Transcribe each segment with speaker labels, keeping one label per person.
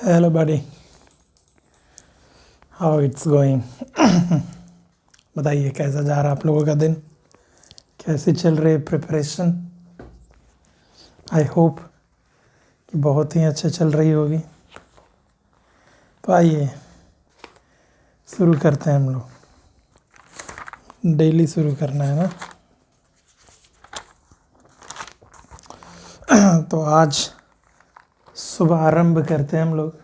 Speaker 1: Hello buddy, how it's going. बताइए कैसा जा रहा आप लोगों का दिन, कैसी चल रही है प्रिपरेशन। आई होप कि बहुत ही अच्छे चल रही होगी। तो आइए शुरू करते हैं हम लोग। डेली शुरू करना है ना। तो आज सुबह आरंभ करते हैं हम लोग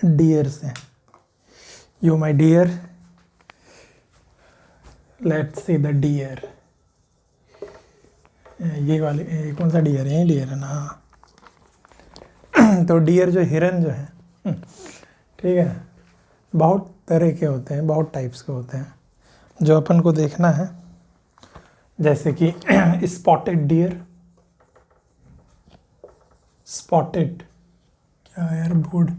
Speaker 1: डियर से। You my dear, let's see the deer. ये वाले कौन सा डियर है? ये डियर है ना। तो डियर जो हिरन जो है, ठीक है, बहुत तरह के होते हैं, बहुत टाइप्स के होते हैं जो अपन को देखना है। जैसे कि स्पॉटेड डियर। स्पॉटेड क्या यार, बोर्ड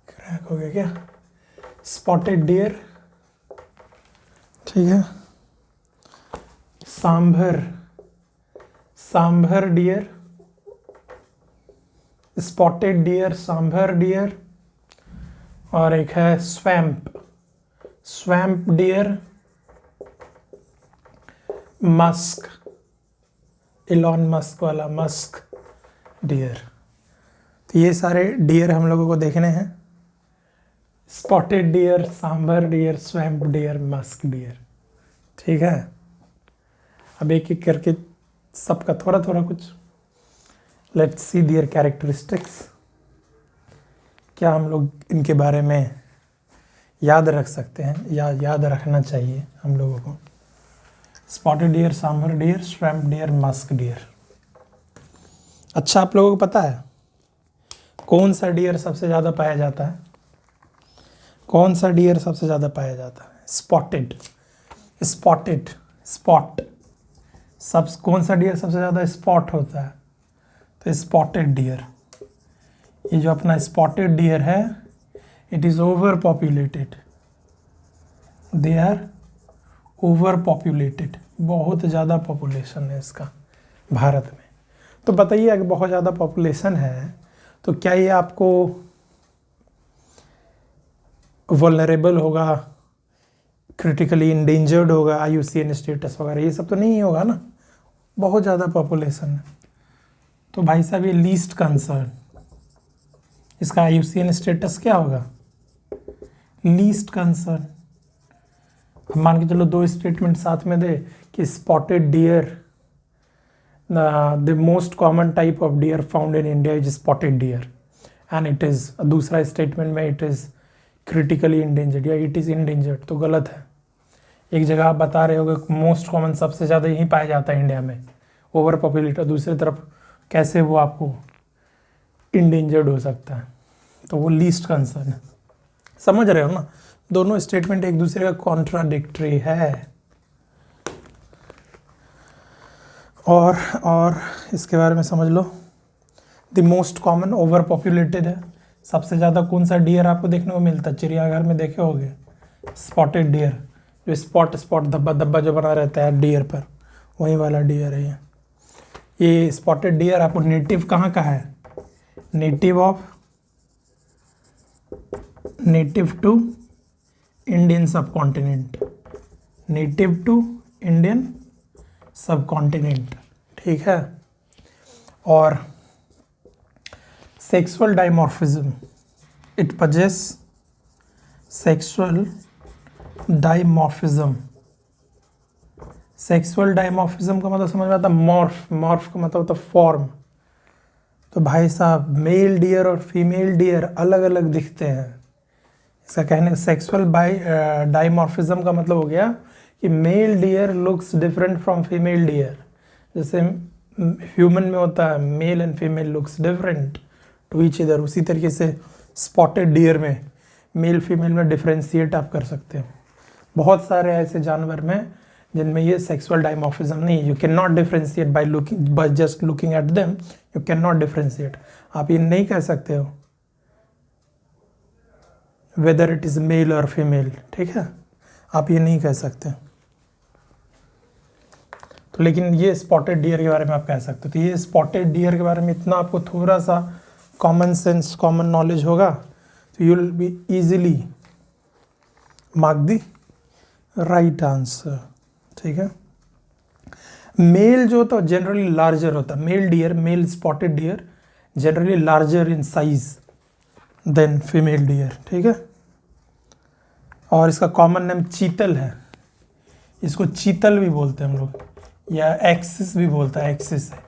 Speaker 1: क्रैक हो गया क्या? स्पॉटेड डियर, ठीक है। Sambar, sambar deer, spotted deer, sambar deer. और एक है swamp, swamp deer, musk, Elon Musk वाला मस्क डियर। तो ये सारे डियर हम लोगों को देखने हैं। Spotted deer, sambar deer, swamp deer, musk deer, ठीक है। अब एक एक करके सबका थोड़ा थोड़ा कुछ लेट्स सी देयर कैरेक्टरिस्टिक्स। क्या हम लोग इनके बारे में याद रख सकते हैं या याद रखना चाहिए हम लोगों को। Spotted deer, sambar deer, swamp deer, musk deer. अच्छा, आप लोगों को पता है कौन सा डियर सबसे ज़्यादा पाया जाता है? कौन सा डियर सबसे ज़्यादा पाया जाता है? Spotted, spotted, spot. सब कौन सा डियर सबसे ज़्यादा स्पॉट होता है? तो स्पॉटेड डियर। ये जो अपना स्पॉटेड डियर है, it is over populated. They are over populated, बहुत ज़्यादा पॉपुलेशन है इसका भारत में। तो बताइए, अगर बहुत ज़्यादा पॉपुलेशन है तो क्या ये आपको वल्नरेबल होगा, क्रिटिकली इंडेंजर्ड होगा, IUCN स्टेटस वगैरह ये सब तो नहीं होगा ना। बहुत ज़्यादा पॉपुलेशन है तो भाई साहब ये लीस्ट कंसर्न, इसका IUCN स्टेटस क्या होगा? Least concern. मान के चलो दो स्टेटमेंट साथ में दे कि spotted deer, the most common type of dear found in India is spotted deer and it is, दूसरा स्टेटमेंट में इट इज़ क्रिटिकली इंडेंजर्ड या इट इज़ इंडेंजर्ड, तो गलत है। एक जगह आप बता रहे होगे मोस्ट कॉमन सबसे ज़्यादा यहीं पाया जाता है इंडिया में, ओवर पॉपुलेटेड, दूसरी तरफ कैसे वो आपको इंडेंजर्ड हो सकता है? तो वो लीस्ट कंसर्न है। समझ रहे हो ना, दोनों स्टेटमेंट एक दूसरे का कॉन्ट्राडिक्टरी है। और इसके बारे में समझ लो, the most common over populated है। सबसे ज़्यादा कौन सा डियर आपको देखने को मिलता है? चिड़ियाघर में देखे होगे स्पॉटेड डियर, जो स्पॉट स्पॉट धब्बा धब्बा जो बना रहता है डियर पर, वही वाला डियर है ये स्पॉटेड डियर। आपको नेटिव कहाँ का है? नेटिव टू इंडियन सब कॉन्टिनेंट, नेटिव टू इंडियन सब कॉन्टिनेंट, ठीक है। और sexual dimorphism, it possess sexual dimorphism. Sexual dimorphism का मतलब समझ में आता? मॉर्फ, मॉर्फ का मतलब होता फॉर्म। तो भाई साहब मेल डियर और फीमेल डियर अलग अलग दिखते हैं। इसका कहने सेक्सुअल डाइमॉर्फिज्म का मतलब हो गया कि male deer looks different from female deer. जैसे ह्यूमन में होता है male and female looks different to each other, उसी तरीके से स्पॉटेड डियर में मेल फीमेल में डिफ्रेंशिएट आप कर सकते हो। बहुत सारे ऐसे जानवर में जिनमें ये सेक्सुअल डाइमॉर्फिज्म नहीं है। You can not differentiate by just looking at them, you can not differentiate. आप ये नहीं कह सकते हो वेदर इट इज मेल और फीमेल, ठीक है, आप ये नहीं कह सकते। तो लेकिन ये स्पॉटेड डियर के बारे में आप कह सकते हो। तो ये स्पॉटेड डियर के बारे में इतना आपको थोड़ा सा कॉमन सेंस, कॉमन नॉलेज होगा तो you will be easily mark the right answer. ठीक है। मेल जो होता है जनरली लार्जर होता है, male deer, male spotted deer generally larger in size than female deer. ठीक है। और इसका कॉमन नेम चीतल है, इसको चीतल भी बोलते हैं हम लोग, या एक्सिस भी बोलता है, एक्सिस है।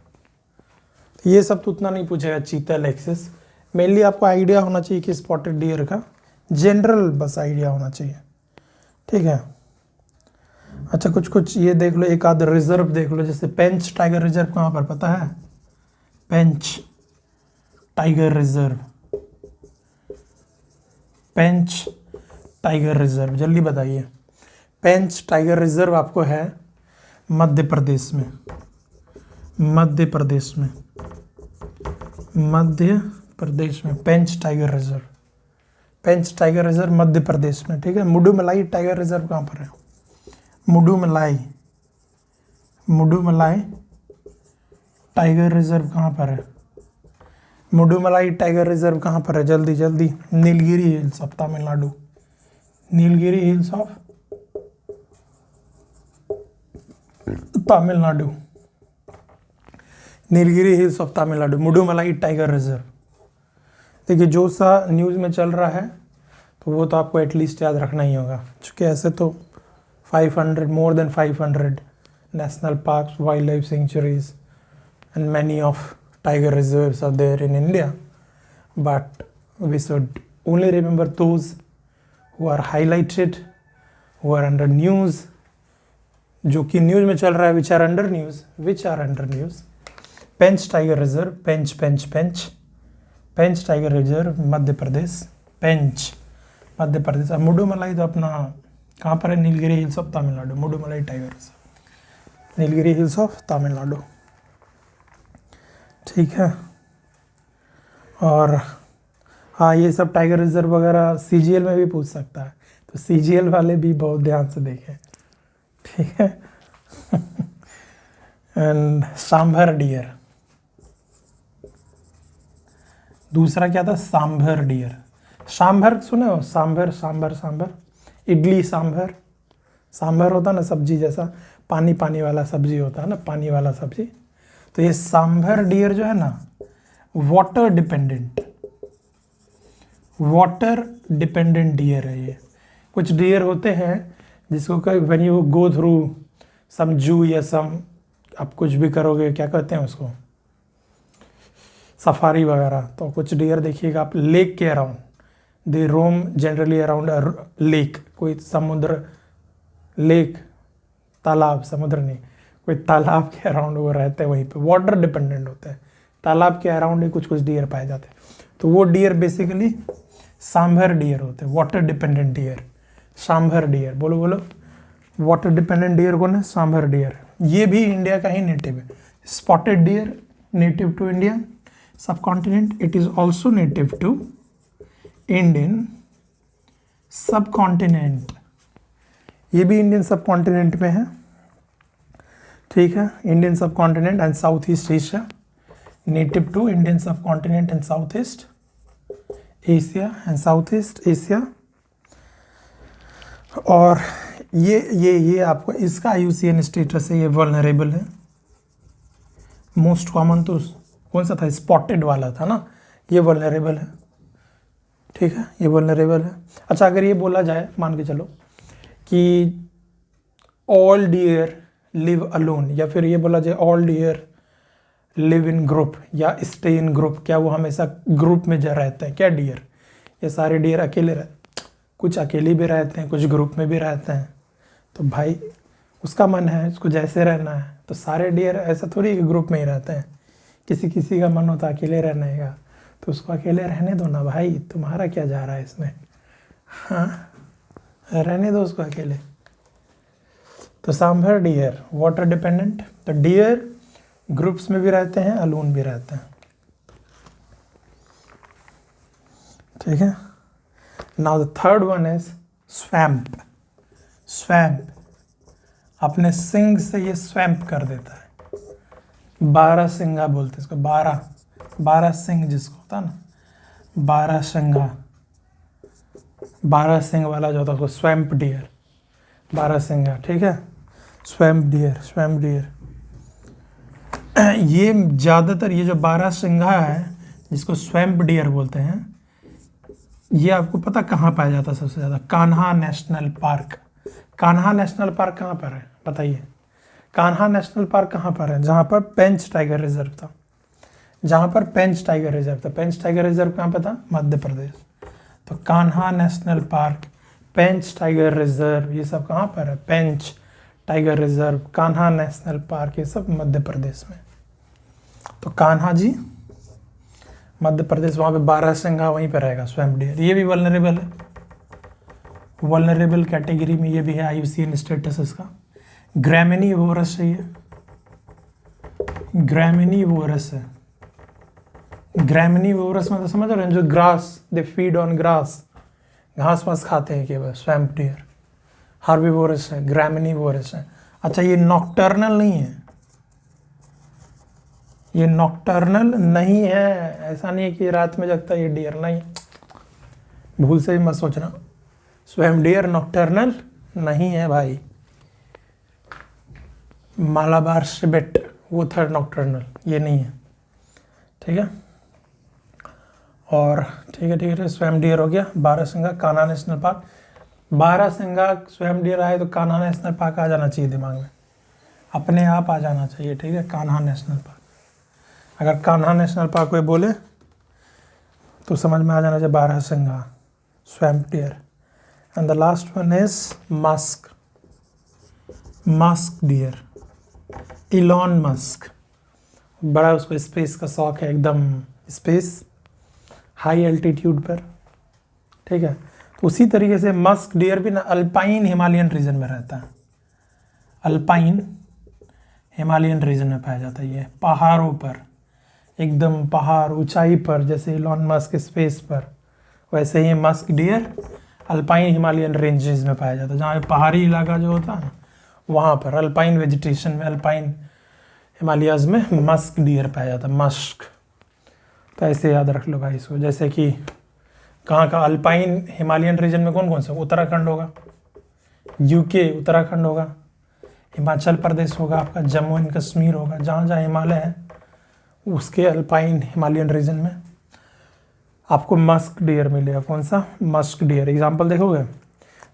Speaker 1: ये सब तो उतना नहीं पूछेगा, चीतल, एक्सिस। मेनली आपको आइडिया होना चाहिए कि स्पॉटेड डियर का जनरल बस आइडिया होना चाहिए। ठीक है। अच्छा, कुछ कुछ ये देख लो, एक आध रिजर्व देख लो, जैसे पेंच टाइगर रिजर्व कहाँ पर पता है? पेंच टाइगर रिजर्व, पेंच टाइगर रिजर्व, जल्दी बताइए। पेंच टाइगर रिजर्व आपको है मध्य प्रदेश में, मध्य प्रदेश में, मध्य प्रदेश में पेंच टाइगर रिजर्व, पेंच टाइगर रिजर्व मध्य प्रदेश में। ठीक है। मुडुमलाई टाइगर रिजर्व कहाँ पर है? मुडुमलाई, मुडुमलाई टाइगर रिजर्व कहाँ पर है? मुडुमलाई टाइगर रिजर्व कहाँ पर है? जल्दी जल्दी। Nilgiri hills of Tamil Nadu, Nilgiri hills of Tamil Nadu, Nilgiri hills of Tamil Nadu, Mudumalai tiger reserve. देखिए जो सा न्यूज़ में चल रहा है तो वो तो आपको एटलीस्ट याद रखना ही होगा, क्योंकि ऐसे तो 500, more than 500 national parks, wildlife sanctuaries and many of tiger reserves are there in India, but we should only remember those who are highlighted, who are under news, जो कि न्यूज़ में चल रहा है, which are under news, which are under news. Pench tiger reserve, Pench Pench Pench, Pench tiger reserve Madhya Pradesh, Pench Madhya Pradesh. अब मुडुमलाई तो अपना कहाँ पर है? Nilgiri hills of Tamil Nadu, Mudumalai tiger reserve, Nilgiri hills of Tamil Nadu. ठीक है। और हाँ, ये सब टाइगर रिजर्व वगैरह सीजीएल में भी पूछ सकता है, तो सीजीएल वाले भी बहुत ध्यान से देखें। ठीक है। एंड सांभर डियर, दूसरा क्या था? सांभर डियर। सांभर सुने हो? सांभर, सांभर, सांभर, इडली सांभर, सांभर होता है ना सब्जी जैसा, पानी पानी वाला सब्जी होता है ना, पानी वाला सब्जी। तो ये सांभर डियर जो है ना, water dependent, water dependent deer है ये। कुछ डियर होते हैं जिसको when you go through some zoo या सम, आप कुछ भी करोगे, क्या कहते हैं उसको, सफारी वगैरह, तो कुछ डियर देखिएगा आप लेक के around, they roam generally around a lake, कोई समुद्र, लेक, तालाब, समुद्र नहीं, कोई तालाब के अराउंड वो रहते हैं, वहीं पे वाटर डिपेंडेंट होते हैं, तालाब के अराउंड ही कुछ कुछ डियर पाए जाते हैं। तो वो डियर बेसिकली सांभर डियर होते हैं, water dependent deer, sambar deer. बोलो बोलो, वाटर डिपेंडेंट डियर कौन है? सांभर डियर। ये भी इंडिया का ही नेटिव है। Spotted deer native to India subcontinent, it is also native to Indian subcontinent, ये भी इंडियन सब कॉन्टिनेंट में है। ठीक है। Indian subcontinent and South East Asia, native to Indian subcontinent and South East Asia and South East Asia. और ये आपको इसका IUCN स्टेटस है, ये वल्नरेबल है। मोस्ट कॉमन तो कौन सा था? स्पॉटेड वाला था ना, ये वल्नरेबल है। ठीक है, ये वल्नरेबल है। अच्छा, अगर ये बोला जाए, मान के चलो कि ऑल डियर लिव अलोन, या फिर ये बोला जाए all deer live in group या स्टे इन ग्रुप, क्या वो हमेशा ग्रुप में जा रहते हैं क्या डियर? ये सारे डियर अकेले रहते, कुछ अकेले भी रहते हैं, कुछ ग्रुप में भी रहते हैं। तो भाई उसका मन है, उसको जैसे रहना है, तो सारे डियर ऐसा थोड़ी कि ग्रुप में ही रहते हैं, किसी किसी का मन होता है अकेले रहने का, तो उसको अकेले रहने दो ना भाई, तुम्हारा क्या जा रहा है इसमें? हाँ, रहने दो उसको अकेले। तो सांभर डियर वाटर डिपेंडेंट, तो डियर ग्रुप्स में भी रहते हैं, अलोन भी रहते हैं। ठीक है। Now the third one is swamp. Swamp अपने सिंग से ये स्वैम्प कर देता है। 12 सिंगा बोलते हैं इसको, 12 सिंग जिसको होता है ना, 12 सिंगा, 12 सिंग वाला जो होता है उसको स्वैम्प डियर, 12 सिंगा, ठीक है। Swamp dear, swamp dear. ये ज़्यादातर ये जो 12 सिंगा है जिसको स्वैम्प डियर बोलते हैं, ये आपको पता कहाँ पाया जाता है सबसे ज़्यादा? Kanha national park. Kanha national park कहाँ पर है बताइए? कान्हा नेशनल पार्क कहाँ पर है? जहाँ पर पेंच टाइगर रिजर्व था, जहाँ पर पेंच टाइगर रिजर्व था। पेंच टाइगर रिजर्व कहाँ पे था? मध्य प्रदेश। तो Kanha national park, Pench tiger reserve, ये सब कहाँ पर है? Pench tiger reserve, Kanha national park, ये सब मध्य प्रदेश में। तो कान्हा जी मध्य प्रदेश, वहाँ पे 12 सिंघा वहीं पर रहेगा, स्वैम्प डियर। ये भी वल्नरेबल है, वल्नरेबल कैटेगरी में ये भी है, IUCN स्टेटस इसका। ग्रैमिनीवोरस है ये, ग्रैमिनीवोरस है। ग्रैमिनीवोरस मतलब समझ रहे हैं, जो grass, they feed on grass, घास वास खाते हैं केवल, स्वैम्प डियर। हार्बिवोरस है, ग्रैमिनीवोरस है। अच्छा ये नॉकटर्नल नहीं है, ये नॉकटर्नल नहीं है, ऐसा नहीं है कि रात में जगता है ये डियर, नहीं, भूल से भी मत सोचना। स्वैम्प डियर नॉकटर्नल नहीं है भाई। मालाबार सिबेट वो था नॉकटर्नल, ये नहीं है, ठीक है। और ठीक है, ठीक है, स्वैम्प डियर हो गया। 12 Singha Kanha national park, 12 Singha swamp dear आए तो कान्हा नेशनल पार्क आ जाना चाहिए दिमाग में, अपने आप आ जाना चाहिए, ठीक है। कान्हा नेशनल पार्क, अगर कान्हा नेशनल पार्क कोई बोले तो समझ में आ जाना चाहिए 12 Singha swamp dear. And the last one is Musk, musk deer, Elon Musk, बड़ा उसको स्पेस का शौक है, एकदम स्पेस, हाई एल्टीट्यूड पर, ठीक है। तो उसी तरीके से मस्क डियर भी ना अल्पाइन हिमालयन रीजन में रहता है, अल्पाइन हिमालयन रीजन में पाया जाता है। ये पहाड़ों पर, एकदम पहाड़ ऊंचाई पर, जैसे इलॉन मस्क स्पेस पर, वैसे ही musk deer alpine Himalayan ranges में पाया जाता है, जहाँ पहाड़ी इलाका जो होता है वहाँ पर अल्पाइन वेजिटेशन में, अल्पाइन हिमालयाज में मस्क डियर पाया जाता है, मस्क। तो ऐसे याद रख लो भाई इसको, जैसे कि कहाँ का अल्पाइन हिमालयन रीजन में कौन कौन सा? उत्तराखंड होगा, UK उत्तराखंड होगा, हिमाचल प्रदेश होगा, आपका जम्मू एंड कश्मीर होगा, जहाँ जहाँ हिमालय है उसके अल्पाइन हिमालयन रीजन में आपको मस्क डियर मिलेगा। कौन सा? Musk deer. एग्जांपल देखोगे,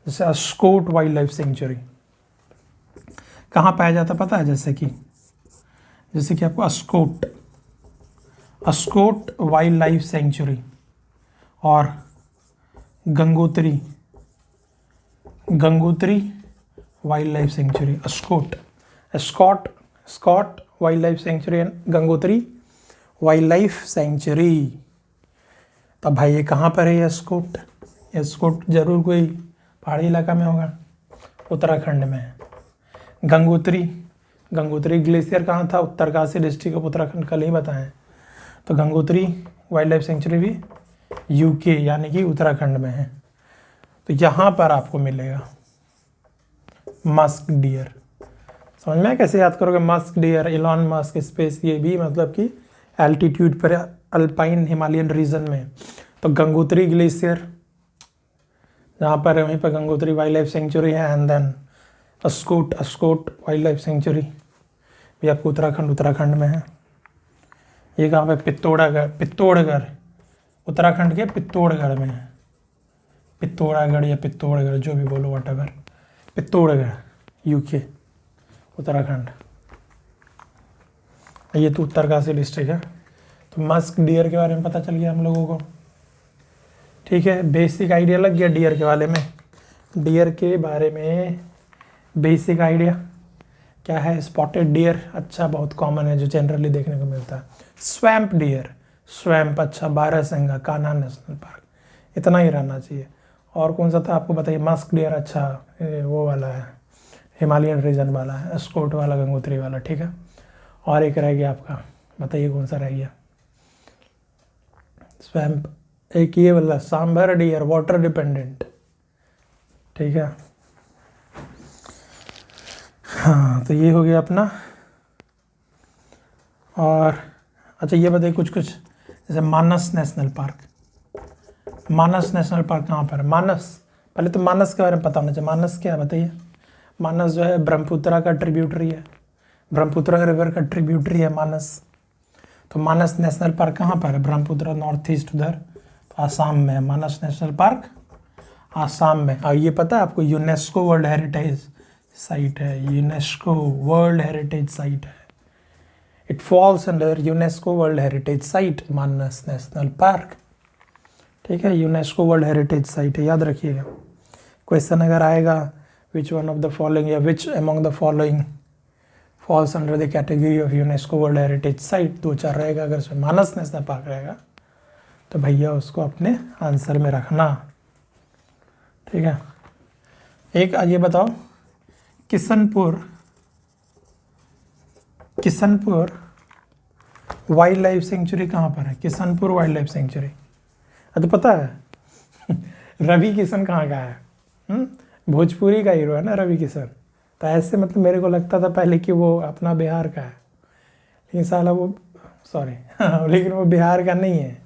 Speaker 1: जैसे अस्कोट वाइल्ड लाइफ सेंचुरी कहाँ पाया जाता पता है? जैसे कि आपको अस्कोट वाइल्ड लाइफ सेंचुरी और Gangotri wildlife sanctuary, Askot wildlife sanctuary and Gangotri wildlife sanctuary. तब भाई ये कहाँ पर है? ये स्कोट जरूर कोई पहाड़ी इलाका में होगा, उत्तराखंड में है। गंगोत्री ग्लेशियर कहाँ था? उत्तरकाशी डिस्ट्रिक्ट ऑफ उत्तराखंड, कल ही बताएं। तो गंगोत्री वाइल्ड लाइफ सेंचुरी भी UK यानी कि उत्तराखंड में है। तो यहाँ पर आपको मिलेगा मस्क डियर। समझ में कैसे याद करोगे? Musk deer, Elon Musk space, ये भी मतलब कि एल्टीट्यूड पर अल्पाइन हिमालयन रीजन में। तो गंगोत्री ग्लेशियर जहाँ पर है वहीं पर गंगोत्री वाइल्ड लाइफ सेंचुरी है। And then Askot wildlife sanctuary भी आपको उत्तराखंड में है। ये कहाँ पे? पित्तौड़गढ़ उत्तराखंड के पित्तौड़गढ़ में है। पित्तौरागढ़ या पित्तौड़गढ़ जो भी बोलो, व्हाटएवर, पित्तौड़गढ़ UK उत्तराखंड। ये तो उत्तरकाशी डिस्ट्रिक्ट है। तो मस्क डियर के बारे में पता चल गया हम लोगों को, ठीक है। बेसिक आइडिया लग गया डियर के बारे में। डियर के बारे में बेसिक आइडिया क्या है? स्पॉटेड डियर, अच्छा बहुत कॉमन है, जो जनरली देखने को मिलता है। स्वैम्प डियर, स्वैम्प, अच्छा 12 सिंघा कान्हा नेशनल पार्क, इतना ही रहना चाहिए। और कौन सा था आपको बताइए? मस्क डियर, अच्छा वो वाला है, हिमालयन रीजन वाला है, स्कोट वाला, गंगोत्री वाला, ठीक है। और एक रह गया आपका, बताइए कौन सा रह गया? स्वैम्प, एक ये वाला सांभर डियर, वाटर डिपेंडेंट, ठीक है। हाँ, तो ये हो गया अपना। और अच्छा ये बताइए कुछ कुछ, जैसे मानस नेशनल पार्क। मानस नेशनल पार्क कहाँ पर है? मानस, पहले तो मानस के बारे में पता होना चाहिए। मानस क्या है बताइए? मानस जो है ब्रह्मपुत्रा का ट्रिब्यूटरी है, ब्रह्मपुत्रा रिवर का ट्रिब्यूटरी है मानस। तो मानस नेशनल पार्क कहाँ पर है? ब्रह्मपुत्रा नॉर्थ ईस्ट उधर, तो आसाम में है मानस नेशनल पार्क, आसाम में। और ये पता है आपको, यूनेस्को वर्ल्ड हेरिटेज साइट है, यूनेस्को वर्ल्ड हेरिटेज साइट है। It falls under UNESCO world heritage site Manas national park. ठीक है, यूनेस्को वर्ल्ड हेरिटेज साइट है, याद रखिएगा। क्वेश्चन अगर आएगा which one of the following या which among the following falls under the category of UNESCO world heritage site, 2-4 रहेगा। अगर उसमें मानस नेशनल पार्क रहेगा तो भैया उसको अपने आंसर में रखना। ठीक है, एक ये बताओ, किशनपुर वाइल्ड लाइफ सेंचुरी कहाँ पर है? किशनपुर वाइल्ड लाइफ सेंचुरी, तो पता है रवि किशन कहाँ का है? भोजपुरी का हीरो है ना रवि किशन। तो ऐसे मतलब मेरे को लगता था पहले कि वो अपना बिहार का है, लेकिन साला वो सॉरी लेकिन वो बिहार का नहीं है,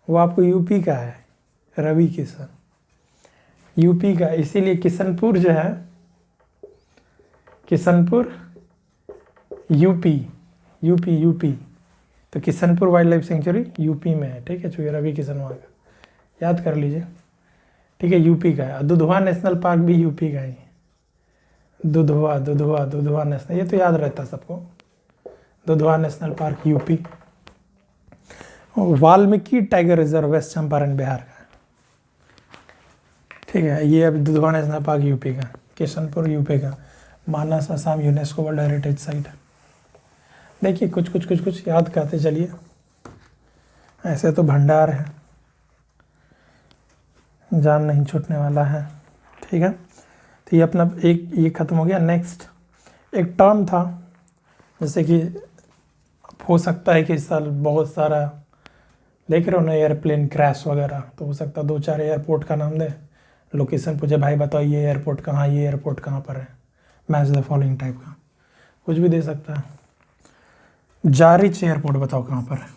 Speaker 1: वो आपको यूपी का है। रवि किशन यूपी का, इसीलिए किशनपुर जो है, किशनपुर यूपी। तो Kishanpur wild life sanctuary UP में है। ठीक है, चूँकि रवि किशन वहाँ का, याद कर लीजिए। ठीक है, यूपी का है। दुधवा नेशनल पार्क भी यूपी का ही है। दुधवा नेशनल, ये तो याद रहता सबको। Dudhwa national park UP. Valmiki tiger reserve west Champaran Bihar का है। ठीक है, ये अब दुधवा नेशनल पार्क यूपी का, किशनपुर यूपी का, Manas Assam UNESCO world heritage site. देखिए कुछ याद करते चलिए, ऐसे तो भंडार है, जान नहीं छूटने वाला है। ठीक है, तो ये अपना एक ये ख़त्म हो गया। नेक्स्ट एक टर्म था, जैसे कि हो सकता है कि इस साल बहुत सारा देख रहे हो ना एयरप्लेन क्रैश वगैरह, तो हो सकता है 2-4 एयरपोर्ट का नाम दे, लोकेशन पूछे, भाई बताओ ये एयरपोर्ट कहाँ, ये एयरपोर्ट कहाँ पर है, मैच द फॉलोइंग टाइप का कुछ भी दे सकता है। जारिच एयरपोर्ट बताओ कहाँ पर है?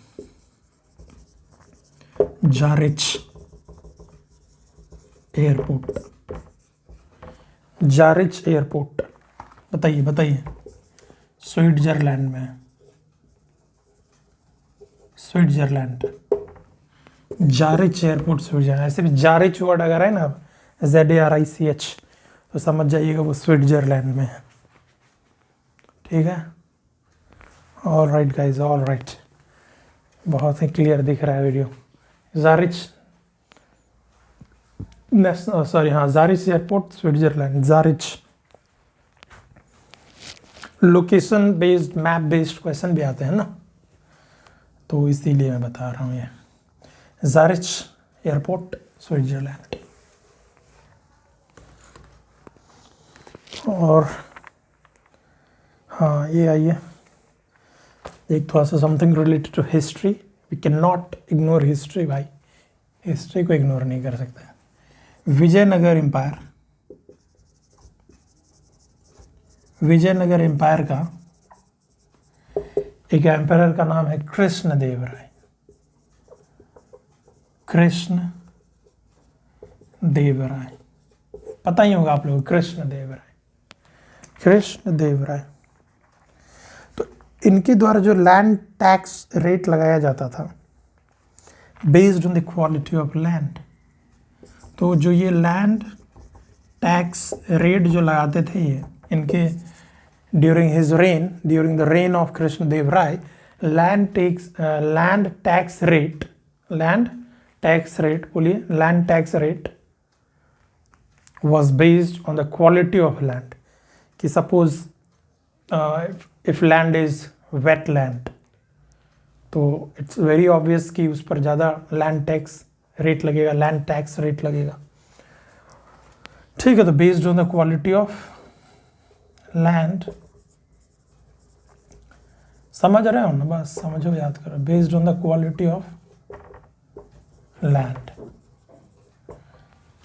Speaker 1: जारिच एयरपोर्ट बताइए। स्विट्जरलैंड में, स्विट्जरलैंड, जारिच एयरपोर्ट स्विट्जरलैंड। ऐसे भी जारिच वर्ड अगर है ना, ZARICH, तो समझ जाइएगा वो स्विट्जरलैंड में है। ठीक है, all right guys, all right, बहुत ही क्लियर दिख रहा है वीडियो। जारिच नेशनल, सॉरी हाँ, Zurich airport Switzerland, Zurich. Location based, map based question भी आते हैं ना, तो इसीलिए मैं बता रहा हूँ ये। Zurich airport Switzerland. और हाँ, ये आइए एक थोड़ा सा something related to history. We can not ignore history भाई, हिस्ट्री को इग्नोर नहीं कर सकते। विजयनगर एम्पायर का एक एम्पायर का नाम है कृष्णदेवराय। पता ही होगा आप लोगों को, कृष्णदेवराय। तो इनके द्वारा जो लैंड टैक्स रेट लगाया जाता था based on the quality of land, तो जो ये लैंड टैक्स रेट जो लगाते थे ये इनके during the rain of Krishnadevaraya, land tax rate was based on the quality of land. कि suppose if land is wetland, तो it's very obvious कि उस पर ज़्यादा land tax rate लगेगा। ठीक है, तो based on the quality of land, समझ रहे हो ना, बस समझो, याद करो, based on the quality of land।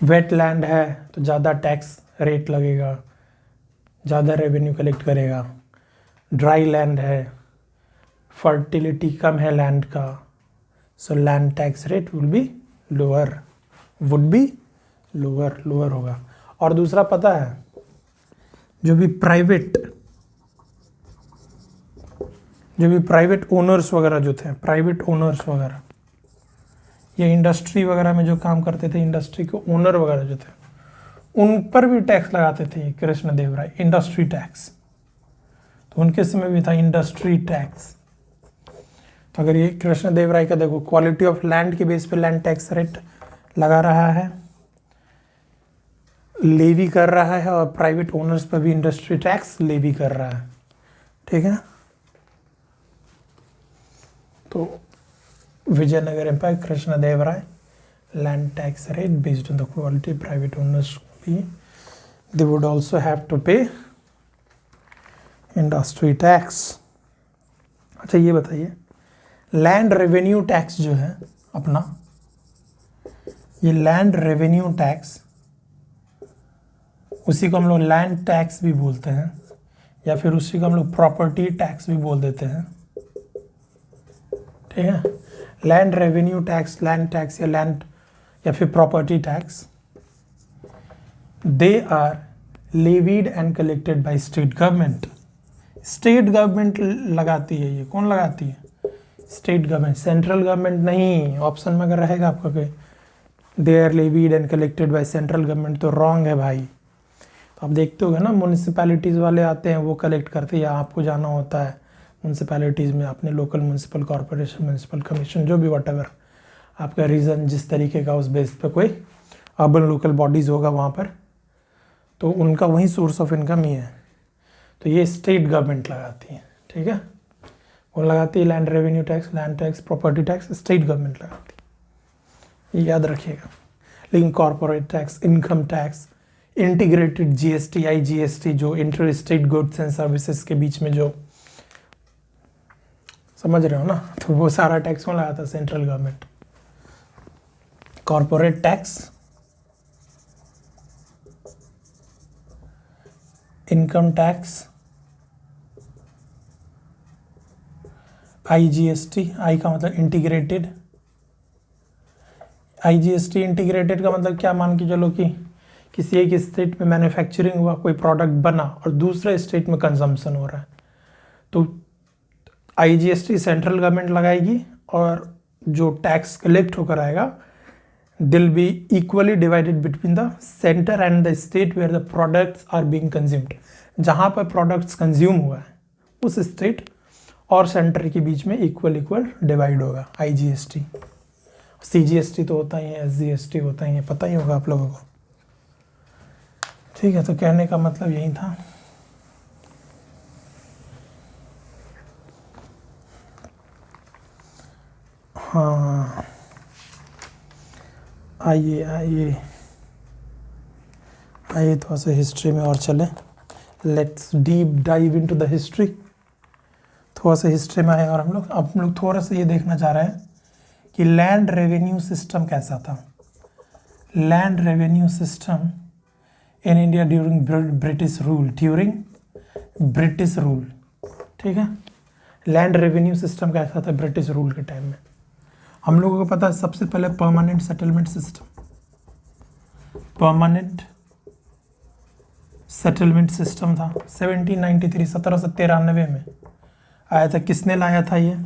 Speaker 1: Wet land है तो ज़्यादा टैक्स रेट लगेगा, ज़्यादा रेवेन्यू कलेक्ट करेगा। ड्राई लैंड है, फर्टिलिटी कम है लैंड का, so land tax rate will be lower, would be lower होगा। और दूसरा पता है, जो भी प्राइवेट ओनर्स वगैरह जो थे, प्राइवेट ओनर्स वगैरह, ये इंडस्ट्री वगैरह में जो काम करते थे, इंडस्ट्री के ओनर वगैरह जो थे, उन पर भी टैक्स लगाते थे कृष्णदेव राय, इंडस्ट्री टैक्स। तो उनके समय भी था इंडस्ट्री टैक्स। तो अगर ये कृष्णदेव राय का देखो, क्वालिटी ऑफ लैंड के बेस पे लैंड टैक्स रेट लगा रहा है, लेवी कर रहा है, और प्राइवेट ओनर्स पर भी इंडस्ट्री टैक्स लेवी कर रहा है। ठीक है, तो Vijayanagar empire, Krishnadeva Raya, land tax rate based on the quality, private owners भी they would also have to pay industry tax. अच्छा ये बताइए, लैंड रेवेन्यू टैक्स जो है अपना, ये लैंड रेवेन्यू टैक्स, उसी को हम लोग लैंड टैक्स भी बोलते हैं, या फिर उसी को हम लोग प्रॉपर्टी टैक्स भी बोल देते हैं। ठीक है, land revenue tax, land tax या फिर property tax, they are levied and collected by state government. State government लगाती है, ये कौन लगाती है? स्टेट गवर्नमेंट, सेंट्रल गवर्नमेंट नहीं। ऑप्शन में अगर रहेगा आपका कि they are levied and collected by central government, तो रॉन्ग है भाई। तो आप देखते हो ना, म्यूनिसिपैलिटीज़ वाले आते हैं, वो कलेक्ट करते हैं, या आपको जाना होता है म्यूनिसिपैलिटीज़ में, अपने local municipal corporation, municipal commission, जो भी व्हाटएवर आपका रीजन जिस तरीके का, उस बेस पे कोई अर्बन लोकल बॉडीज़ होगा वहाँ पर, तो उनका वही सोर्स ऑफ इनकम ही है। तो ये स्टेट गवर्नमेंट लगाती है। ठीक है, वो लगाती है land revenue tax, land tax, property tax, state government लगाती है, ये याद रखिएगा। लेकिन corporate tax, income tax, integrated GST, IGST, जो inter state goods and services के बीच में जो, समझ रहे हो ना, तो वो सारा टैक्स कौन लगाता है? Central government. Corporate tax, income tax, IGST, आई का मतलब इंटीग्रेटेड, IGST इंटीग्रेटेड का मतलब क्या, मान के चलो कि किसी एक स्टेट में मैन्युफैक्चरिंग हुआ, कोई प्रोडक्ट बना और दूसरे स्टेट में कंजम्पशन हो रहा है, तो IGST सेंट्रल गवर्नमेंट लगाएगी, और जो टैक्स कलेक्ट होकर आएगा will be equally divided between the centre and the state where the products are being consumed. जहाँ पर प्रोडक्ट्स कंज्यूम हुआ है उस स्टेट और सेंटर के बीच में इक्वल डिवाइड होगा IGST। CGST तो होता ही है, SGST होता ही है, पता ही होगा आप लोगों को। ठीक है, तो कहने का मतलब यही था। हाँ, आइए थोड़ा सा हिस्ट्री में और चले। Let's deep dive into the history. थोड़ा सा हिस्ट्री में आए, और हम लोग थोड़ा सा ये देखना चाह रहे हैं कि लैंड रेवेन्यू सिस्टम कैसा था। Land revenue system in India during British rule. ठीक है, लैंड रेवेन्यू सिस्टम कैसा था ब्रिटिश रूल के टाइम में। हम लोगों को पता है सबसे पहले परमानेंट सेटलमेंट सिस्टम था 1793, 1793 में आया था। किसने लाया था ये?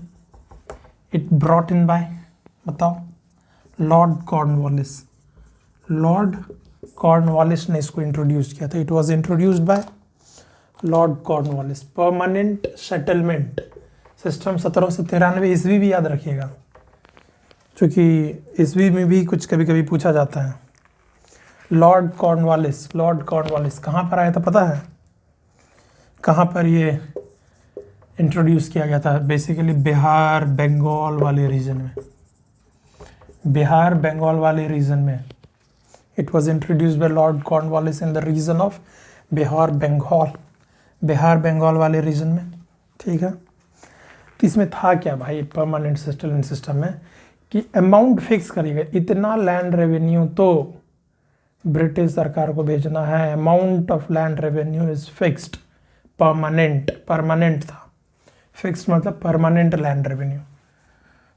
Speaker 1: इट ब्रॉट इन बाय, बताओ, लॉर्ड कॉर्नवालिस ने इसको इंट्रोड्यूस किया था। It was introduced by Lord Cornwallis. Permanent settlement system 1793 ईस्वी भी याद रखिएगा, क्योंकि ईस्वी में भी कुछ कभी कभी पूछा जाता है। लॉर्ड कॉर्नवालिस कहाँ पर आया था पता है? कहाँ पर ये इंट्रोड्यूस किया गया था? बेसिकली बिहार बंगाल वाले रीजन में it was introduced by Lord Cornwallis in the region of Bihar Bengal वाले रीजन में। ठीक है, तो इसमें था क्या भाई परमानेंट सेटलमेंट सिस्टम में कि अमाउंट फिक्स करिएगा, इतना लैंड रेवेन्यू तो ब्रिटिश सरकार को भेजना है। Amount of land revenue is fixed, permanent था। फिक्स्ड मतलब परमानेंट लैंड रेवेन्यू।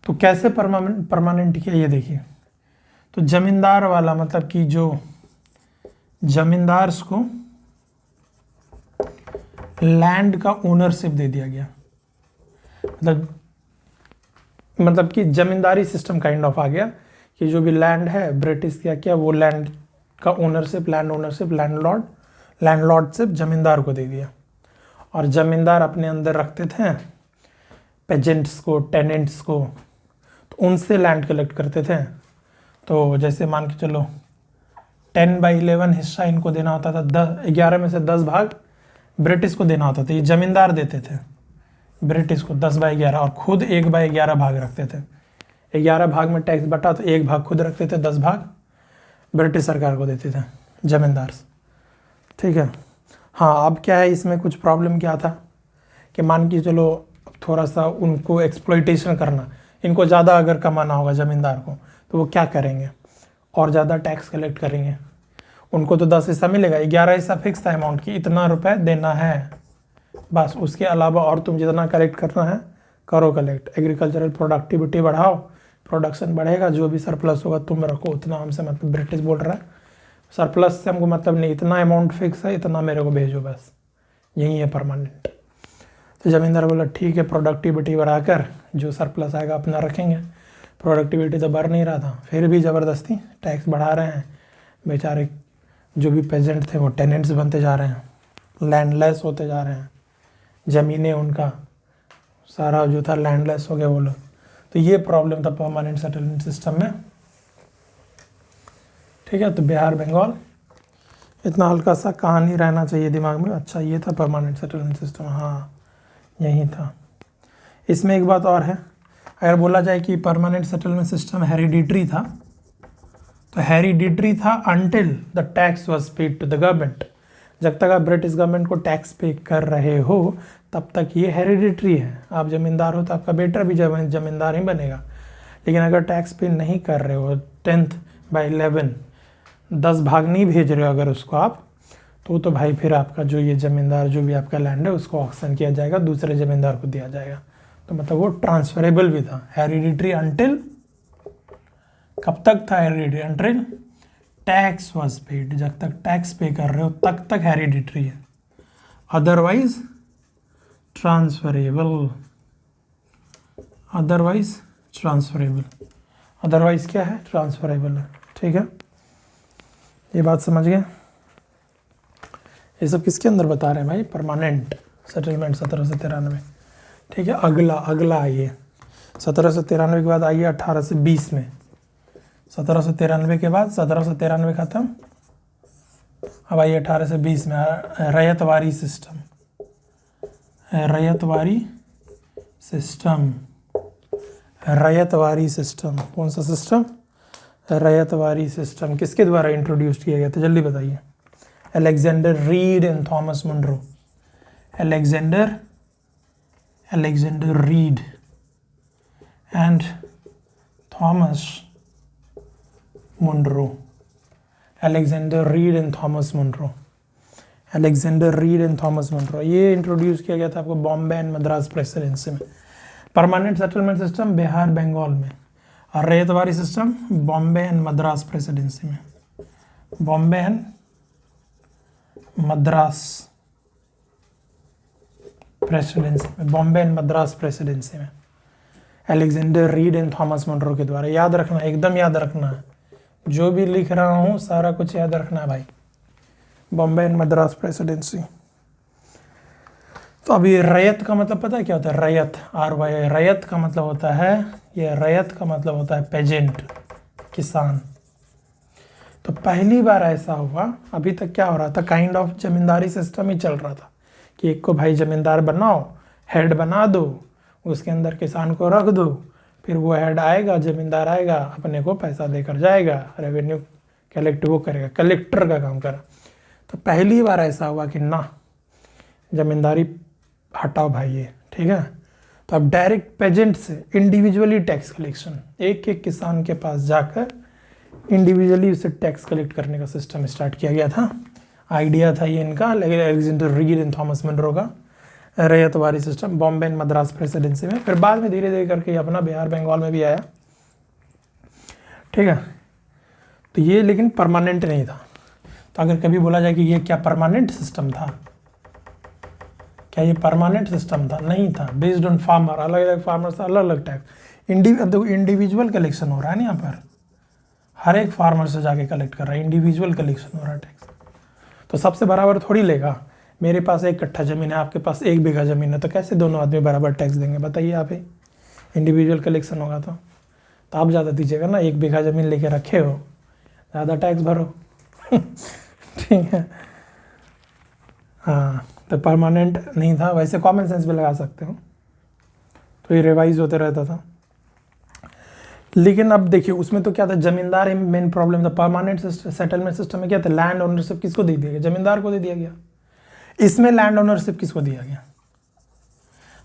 Speaker 1: तो कैसे परमानेंट किया ये देखिए। तो जमींदार वाला मतलब कि जो जमींदार्स को लैंड का ओनरशिप दे दिया गया, मतलब कि जमींदारी सिस्टम काइंड ऑफ आ गया कि जो भी लैंड है ब्रिटिश क्या किया, वो लैंड का ओनरशिप, लैंडलॉर्डशिप जमींदार को दे दिया। और जमींदार अपने अंदर रखते थे पेजेंट्स को, टेनेंट्स को, तो उनसे लैंड कलेक्ट करते थे। तो जैसे मान के चलो 10/11 हिस्सा इनको देना होता था, 11 में से 10 भाग ब्रिटिश को देना होता था। ये जमींदार देते थे ब्रिटिश को 10/11 और खुद 1/11 भाग रखते थे। 11 भाग में टैक्स बटा तो 1 भाग खुद रखते थे, 10 भाग ब्रिटिश सरकार को देते थे जमींदार। ठीक है। हाँ, अब क्या है इसमें कुछ प्रॉब्लम क्या था कि मान के चलो थोड़ा सा उनको एक्सप्लॉइटेशन करना, इनको ज़्यादा अगर कमाना होगा जमींदार को तो वो क्या करेंगे, और ज़्यादा टैक्स कलेक्ट करेंगे। उनको तो 10 हिस्सा मिलेगा, 11 हिस्सा फिक्स था अमाउंट की, इतना रुपए देना है बस। उसके अलावा और तुम जितना कलेक्ट करना है करो कलेक्ट। एग्रीकल्चरल प्रोडक्टिविटी बढ़ाओ, प्रोडक्शन बढ़ेगा, जो भी सरप्लस होगा तुम रखो उतना। हमसे मतलब ब्रिटिश बोल रहा है सरप्लस से हमको मतलब नहीं, इतना अमाउंट फिक्स है, इतना मेरे को भेजो बस, यही है परमानेंट। तो जमींदार बोला ठीक है, प्रोडक्टिविटी बढ़ाकर जो सरप्लस आएगा अपना रखेंगे। प्रोडक्टिविटी तो बढ़ नहीं रहा था, फिर भी ज़बरदस्ती टैक्स बढ़ा रहे हैं। बेचारे जो भी पेजेंट थे वो टेनेंट्स बनते जा रहे हैं, लैंडलेस होते जा रहे हैं, ज़मीनें उनका सारा जो था लैंडलेस हो गया वो लोग। तो ये प्रॉब्लम था परमानेंट सेटलमेंट सिस्टम में। ठीक है, तो बिहार बंगाल इतना हल्का सा कहानी रहना चाहिए दिमाग में। अच्छा, ये था परमानेंट सेटलमेंट सिस्टम, हाँ यही था। इसमें एक बात और है, अगर बोला जाए कि परमानेंट सेटलमेंट सिस्टम हेरिडिटरी था, तो हेरिडिटरी था until the tax was paid to the government. जब तक आप ब्रिटिश गवर्नमेंट को टैक्स पे कर रहे हो तब तक ये हेरिडिटरी है। आप जमींदार हो तो आपका बेटा भी जमींदार ही बनेगा। लेकिन अगर टैक्स पे नहीं कर रहे हो, 10/11 10 भाग नहीं भेज रहे हो अगर उसको आप, तो भाई फिर आपका जो ये ज़मींदार जो भी आपका लैंड है उसको ऑक्शन किया जाएगा, दूसरे ज़मींदार को दिया जाएगा। तो मतलब वो ट्रांसफरेबल भी था। हेरिडिटरी अंटिल, कब तक था hereditary? Until tax was paid, जब तक टैक्स पे कर रहे हो तब तक हेरिडिटरी है, अदरवाइज ट्रांसफरेबल। अदरवाइज क्या है? ट्रांसफरेबल है। ठीक है, ये बात समझ गए। ये सब किसके अंदर बता रहे हैं भाई? Permanent settlement 1793। ठीक है, अगला आइए 1793 के बाद आइए 1820 में। 1793 के बाद 1793 खत्म, अब आइए 1820 में रैयतवारी सिस्टम। रैयतवारी सिस्टम कौन सा सिस्टम? रैयतवारी सिस्टम किसके द्वारा इंट्रोड्यूस किया गया था? जल्दी बताइए। Alexander Read and Thomas Munro. Alexander Read and Thomas Munro. Alexander Read and Thomas Munro. Alexander Read and Thomas Munro, ये इंट्रोड्यूस किया गया था आपको बॉम्बे एंड मद्रास प्रेसिडेंसी में। Permanent settlement system Bihar Bengal में, और ryotwari system Bombay and Madras presidency में। बॉम्बे एंड मद्रास प्रेसिडेंसी में Alexander Read and Thomas Munro के द्वारा। याद रखना, एकदम याद रखना है, जो भी लिख रहा हूँ सारा कुछ याद रखना है भाई। Bombay and Madras presidency. तो अभी रैयत का मतलब पता है क्या होता है? रैयत, RY, रैयत का मतलब होता है, ये रैयत का मतलब होता है पेजेंट, किसान। तो पहली बार ऐसा हुआ, अभी तक क्या हो रहा था, काइंड ऑफ जमींदारी सिस्टम ही चल रहा था कि एक को भाई जमींदार बनाओ, हेड बना दो, उसके अंदर किसान को रख दो, फिर वो हेड आएगा, जमींदार आएगा, अपने को पैसा देकर जाएगा, रेवेन्यू कलेक्ट वो करेगा, कलेक्टर का काम करा। तो पहली बार ऐसा हुआ कि ना, जमींदारी हटाओ भाई ये, ठीक है। तो अब डायरेक्ट पेजेंट से इंडिविजुअली टैक्स कलेक्शन, एक एक किसान के पास जाकर इंडिविजुअली उससे टैक्स कलेक्ट करने का सिस्टम स्टार्ट किया गया था। आइडिया था ये इनका, लेकिन Alexander Read and Thomas Munro का ryotwari system Bombay and Madras presidency में। फिर बाद में धीरे धीरे करके अपना बिहार बंगाल में भी आया, ठीक है। तो ये लेकिन परमानेंट नहीं था। तो अगर कभी बोला जाए कि ये क्या परमानेंट सिस्टम था, क्या ये परमानेंट सिस्टम था? नहीं था। बेस्ड ऑन फार्मर, अलग अलग फार्मर से अलग अलग टैक्स। अब देखो इंडिविजुअल कलेक्शन हो रहा है ना, यहाँ पर हर एक फार्मर से जाके कलेक्ट कर रहा है, इंडिविजुअल कलेक्शन हो रहा है टैक्स। तो सबसे बराबर थोड़ी लेगा। मेरे पास 1 कट्ठा ज़मीन है, आपके पास 1 बीघा ज़मीन है, तो कैसे दोनों आदमी बराबर टैक्स देंगे बताइए आप ही? इंडिविजुअल कलेक्शन होगा तो आप ज़्यादा दीजिएगा ना, 1 बीघा ज़मीन लेके रखे हो, ज़्यादा टैक्स भरो। ठीक है, हाँ। तो परमानेंट नहीं था। वैसे कॉमन सेंस भी लगा सकते हो, तो ये रिवाइज होते रहता था। लेकिन अब देखिए उसमें तो क्या था, जमींदार मेन प्रॉब्लम था। परमानेंट सेटलमेंट सिस्टम में क्या था, लैंड ओनरशिप किसको दे दिया गया? जमींदार को दे दिया गया। इसमें लैंड ओनरशिप किसको दिया गया?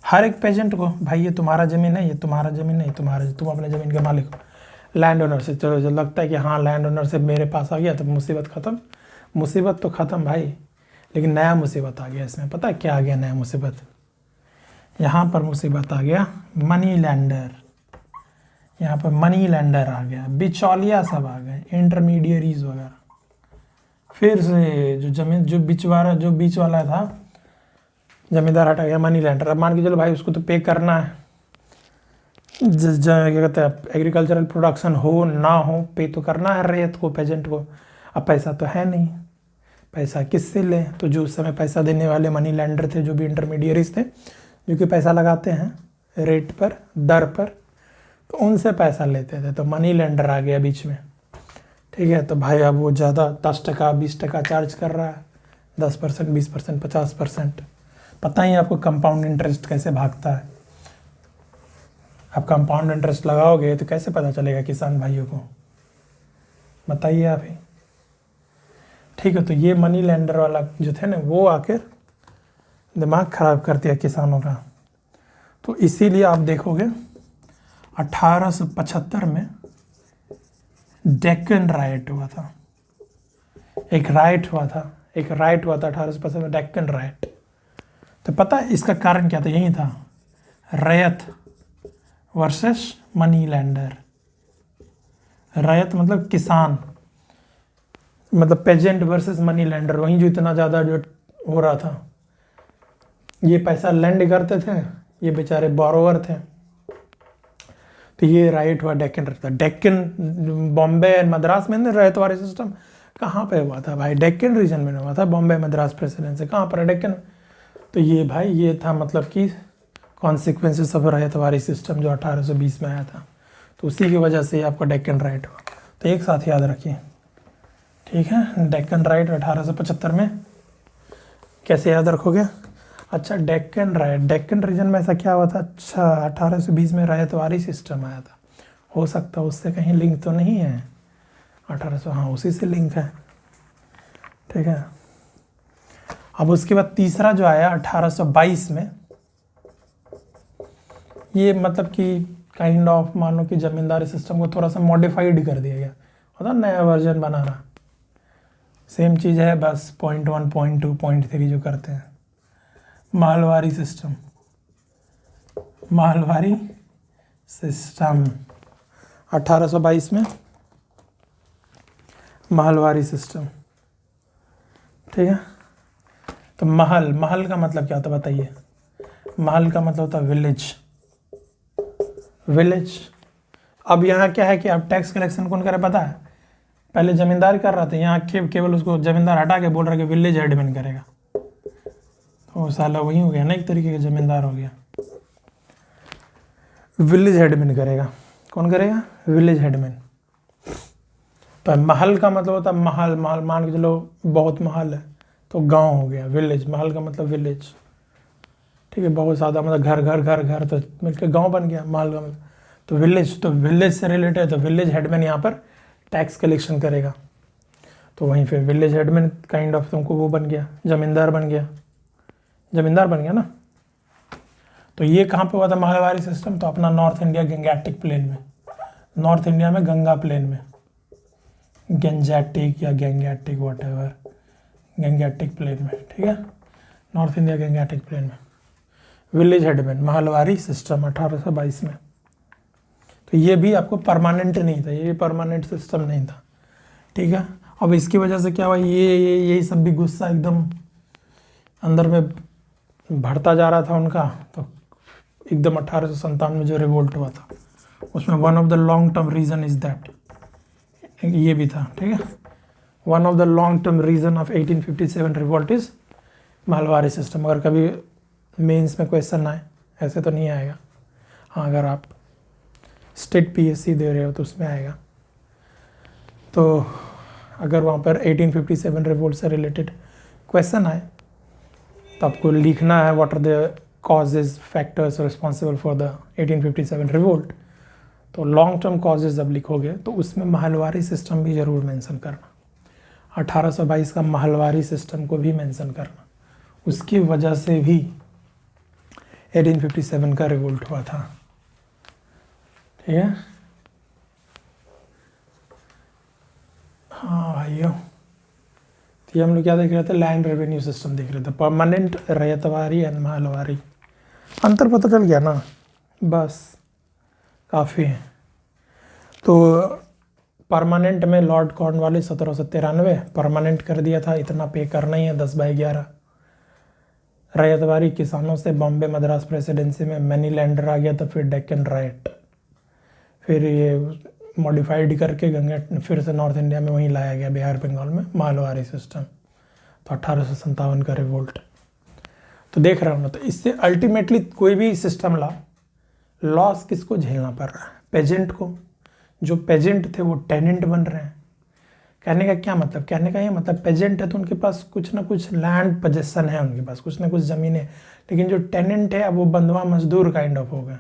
Speaker 1: हर एक पेजेंट को, भाई ये तुम्हारा जमीन है, ये तुम्हारा जमीन है, तुम्हारा, तुम अपने जमीन के मालिक हो। लैंड ओनरशिप, चलो जब लगता है कि हाँ लैंड ओनरशिप मेरे पास आ गया तो मुसीबत ख़त्म। मुसीबत तो ख़त्म भाई, लेकिन नया मुसीबत आ गया इसमें। पता है क्या आ गया नया मुसीबत? यहाँ पर मुसीबत आ गया मनी लैंडर। यहाँ पर मनी लैंडर आ गया, बिचौलिया सब आ गए, इंटरमीडियरीज वगैरह। फिर से जो बीच वाला था जमींदार हटा गया, मनी लैंडर। अब मान के चलो भाई उसको तो पे करना है, क्या कहते हैं, एग्रीकल्चरल प्रोडक्शन हो ना हो, पे तो करना है रैयत को, पेजेंट को। अब पैसा तो है नहीं, पैसा किससे ले? तो जो उस समय पैसा देने वाले मनी लैंडर थे, जो भी इंटरमीडियरीज थे, जो कि पैसा लगाते हैं रेट पर, दर पर, तो उनसे पैसा लेते थे। तो मनी लैंडर आ गया बीच में, ठीक है। तो भाई अब वो ज़्यादा 10 टका 20 टका चार्ज कर रहा है, 10%, 20%, 50%। पता ही आपको कंपाउंड इंटरेस्ट कैसे भागता है। आप कंपाउंड इंटरेस्ट लगाओगे तो कैसे पता चलेगा किसान भाइयों को, बताइए आप ही, ठीक है। तो ये मनी लैंडर वाला जो थे ना, वो आकर दिमाग ख़राब कर दिया किसानों का। तो इसीलिए आप देखोगे 1875 में डेक्कन राइट हुआ था। एक राइट हुआ था 1875 में, डेक्कन राइट। तो पता है इसका कारण क्या था? यही था, रैयत वर्सेस मनी लैंडर। रैयत मतलब किसान, मतलब पेजेंट वर्सेस मनी लैंडर। वहीं जो इतना ज़्यादा जो हो रहा था, ये पैसा लैंड करते थे, ये बेचारे बोरोवर थे। तो ये राइट हुआ डेक्कन रहता। डेक्कन बॉम्बे एंड मद्रास में रैयतवारी सिस्टम कहाँ पे हुआ था भाई? डेक्कन रीजन में हुआ था, बॉम्बे मद्रास प्रेसिडेंसी। कहाँ पर है? डेक्कन। तो ये भाई ये था मतलब कि कॉन्सिक्वेंसेस ऑफ रैयतवारी सिस्टम जो 1820 में आया था। तो उसी की वजह से आपका डेक्कन राइट हुआ। तो एक साथ याद रखिए, ठीक है। डेक्कन राइट 1875 में। कैसे याद रखोगे? अच्छा, डेक्कन राइट, डेक्कन रीजन में ऐसा क्या हुआ था? अच्छा, 1820 में रैयतवारी सिस्टम आया था। हो सकता है उससे कहीं लिंक तो नहीं है 1800, हाँ उसी से लिंक है, ठीक है। अब उसके बाद तीसरा जो आया 1822 में, ये मतलब कि काइंड ऑफ मानो कि जमींदारी सिस्टम को थोड़ा सा मॉडिफाइड कर दिया गया, मतलब नया वर्जन बना रहा। सेम चीज़ है, बस पॉइंट 1, पॉइंट 2, पॉइंट 3 जो करते हैं। मालवारी सिस्टम, मालवारी सिस्टम 1822 में, मालवारी सिस्टम, ठीक है। तो महल, महल का मतलब क्या होता है बताइए? महल का मतलब होता है विलेज, विलेज। अब यहाँ क्या है कि अब टैक्स कलेक्शन कौन करे पता है? पहले जमींदार कर रहा था, यहाँ केवल उसको जमींदार हटा के बोल रहा है कि विलेज हेडमैन करेगा। तो साला वही हो गया ना, एक तरीके का जमींदार हो गया। विलेज हेडमैन करेगा। कौन करेगा? Village headman. तो महल का मतलब होता है महल, महल मान के चलो बहुत महल है तो गांव हो गया विलेज। महल का मतलब विलेज, ठीक है। बहुत ज़्यादा मतलब घर घर घर घर तो मिलकर गांव बन गया महल का मतलब। तो विलेज से रिलेटेड, तो विलेज हेडमैन यहाँ पर टैक्स कलेक्शन करेगा। तो वहीं पे विलेज हेडमैन काइंड ऑफ तुमको वो बन गया, जमींदार बन गया, जमींदार बन गया ना। तो ये कहाँ पे हुआ था मालवारी सिस्टम? तो अपना नॉर्थ इंडिया गंगैटिक प्लेन में, नॉर्थ इंडिया में गंगा प्लेन में, गेंजेटिक या गेंगेटिक वॉटेवर, गेंगेटिक प्लेन में, ठीक है, नॉर्थ इंडिया गेंगेटिक प्लेन में। विलेज हेडमैन महलवारी सिस्टम 1822 में। तो ये भी आपको परमानेंट नहीं था, ये परमानेंट सिस्टम नहीं था, ठीक है। अब इसकी वजह से क्या हुआ, यही सब भी गुस्सा एकदम अंदर में बढ़ता जा रहा था उनका। तो एकदम 1857 में जो रिवोल्ट हुआ था उसमें one of the long term reason is that, ये भी था, ठीक है। One of the long term reason of 1857 revolt is Mahalwari system. अगर कभी मेंस में क्वेश्चन आए, ऐसे तो नहीं आएगा, हाँ अगर आप स्टेट पीएससी दे रहे हो तो उसमें आएगा। तो अगर वहाँ पर 1857 रिवोल्ट से रिलेटेड क्वेश्चन आए तो आपको लिखना है what are the causes factors responsible for the 1857 revolt. तो लॉन्ग टर्म कॉजेज जब लिखोगे तो उसमें महलवारी सिस्टम भी ज़रूर मेंशन करना, 1822 का महलवारी सिस्टम को भी मेंशन करना, उसकी वजह से भी 1857 का रिवोल्ट हुआ था, ठीक है। हाँ भाइयों, तो ये हम लोग क्या देख रहे थे, लैंड रेवेन्यू सिस्टम देख रहे थे, परमानेंट, रैयतवारी एंड महलवारी। अंतर पता चल गया ना, बस काफ़ी है। तो परमानेंट में लॉर्ड कॉर्नवालिस 1793 परमानेंट कर दिया था, इतना पे करना ही है 10/11। रैयतवारी किसानों से बॉम्बे मद्रास प्रेसिडेंसी में मनी लैंडर आ गया था, फिर डेक्कन राइट, फिर ये मॉडिफाइड करके गंगा फिर से नॉर्थ इंडिया में वहीं लाया गया, बिहार बंगाल में महलवारी सिस्टम। तो 1857 का रिवोल्ट। तो देख रहा हूँ ना, तो इससे अल्टीमेटली कोई भी सिस्टम लॉस किसको झेलना पड़ रहा है, पेजेंट को। जो पेजेंट थे वो टेनेंट बन रहे हैं। कहने का क्या मतलब, कहने का ये मतलब पेजेंट है तो उनके पास कुछ ना कुछ लैंड पोजेसन है, उनके पास कुछ ना कुछ ज़मीन है। लेकिन जो टेनेंट है अब वो बंधुआ मजदूर काइंड ऑफ हो गए,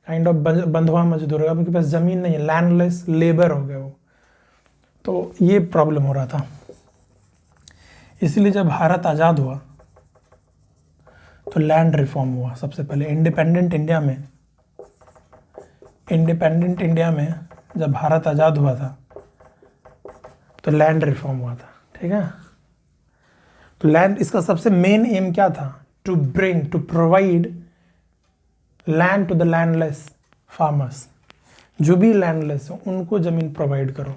Speaker 1: काइंड ऑफ बंधुआ मजदूर है, उनके पास ज़मीन नहीं है, लैंडलेस लेबर हो गए वो। तो ये प्रॉब्लम हो रहा था। इसलिए जब भारत आज़ाद हुआ तो लैंड रिफॉर्म हुआ सबसे पहले। इंडिपेंडेंट इंडिया में जब भारत आज़ाद हुआ था तो लैंड रिफॉर्म हुआ था, ठीक है। तो लैंड, इसका सबसे मेन एम क्या था, to provide land to the landless farmers. जो भी लैंडलेस हो उनको ज़मीन प्रोवाइड करो।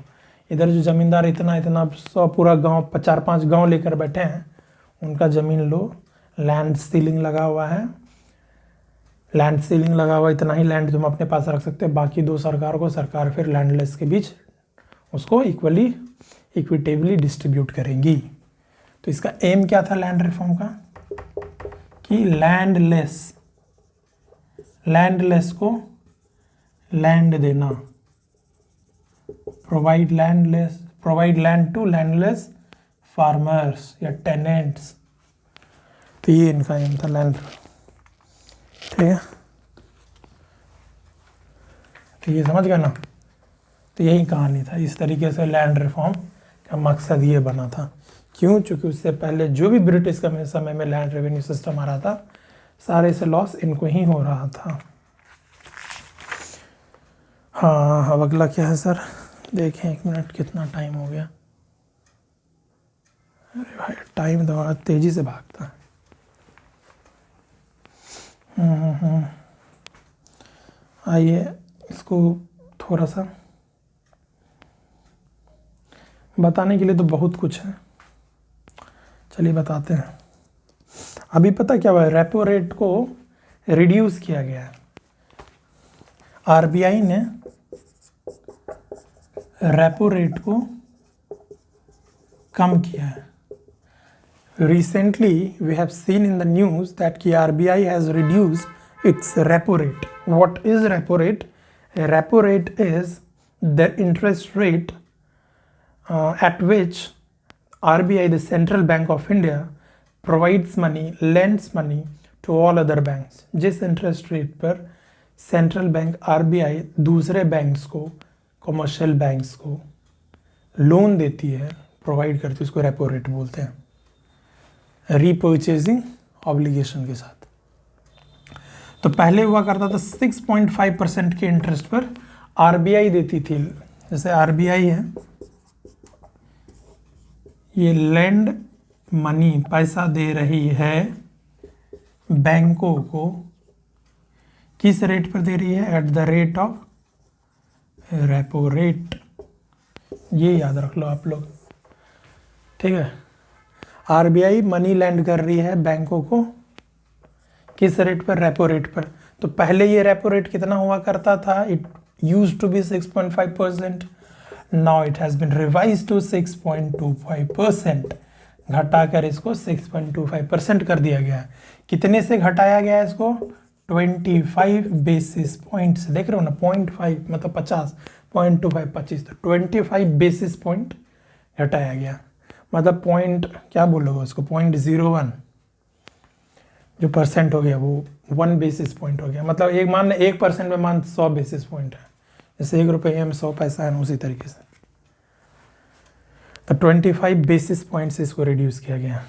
Speaker 1: इधर जो ज़मींदार इतना पूरा गांव 4-5 गांव लेकर बैठे हैं, उनका ज़मीन लो, लैंड सीलिंग लगा हुआ है, इतना ही लैंड तुम अपने पास रख सकते हो, बाकी दो सरकार को, सरकार फिर लैंडलेस के बीच उसको इक्विटेबली डिस्ट्रीब्यूट करेंगी। तो इसका एम क्या था लैंड रिफॉर्म का, कि लैंडलेस को लैंड देना, provide land to landless farmers या टेनेंट्स। तो ये इनका एम था लैंड, ठीक है। तो ये समझ गया ना, तो यही कहानी था। इस तरीके से लैंड रिफॉर्म का मकसद ये बना था। क्यों? चूँकि उससे पहले जो भी ब्रिटिश का समय में लैंड रेवेन्यू सिस्टम आ रहा था, सारे से लॉस इनको ही हो रहा था। हाँ, अब अगला क्या है सर, देखें 1 मिनट कितना टाइम हो गया। अरे भाई टाइम तो बड़ा तेज़ी से भागता है। आइए इसको थोड़ा सा बताने के लिए तो बहुत कुछ है, चलिए बताते हैं। अभी पता क्या हुआ है, रेपो रेट को रिड्यूस किया गया है। आरबीआई ने रेपो रेट को कम किया है। Recently, we have seen in the news that the RBI has reduced its repo rate. What is repo rate? A repo rate is the interest rate at which RBI, the Central Bank of India, provides money, lends money to all other banks. जिस interest rate पर central bank RBI दूसरे banks को, commercial banks को loan देती है, provide करती है, उसको रेपो रेट बोलते हैं, रीपर्चेजिंग ऑब्लिगेशन के साथ। तो पहले हुआ करता था 6.5% के इंटरेस्ट पर आरबीआई देती थी। जैसे आरबीआई है, ये लैंड मनी पैसा दे रही है बैंकों को, किस रेट पर दे रही है? At the rate of repo rate. ये याद रख लो आप लोग, ठीक है। आरबीआई मनी लैंड कर रही है बैंकों को किस रेट पर? रेपो रेट पर। तो पहले ये रेपो रेट कितना हुआ करता था? It used to be 6.5%, now it has been revised to 6.25%। घटाकर इसको 6.25% कर दिया गया है। कितने से घटाया गया है इसको? 25 बेसिस पॉइंट से। देख रहे हो ना, 0.5 मतलब 50, 0.25 25, तो 25 बेसिस पॉइंट घटाया गया। मतलब पॉइंट क्या बोलोगे उसको, 0.01 जो परसेंट हो गया वो 1 बेसिस पॉइंट हो गया। मतलब एक मान 1% में मान 100 बेसिस पॉइंट है, जैसे 1 रुपये में 100 पैसा है, उसी तरीके से। तो 25 बेसिस पॉइंट से इसको रिड्यूस किया गया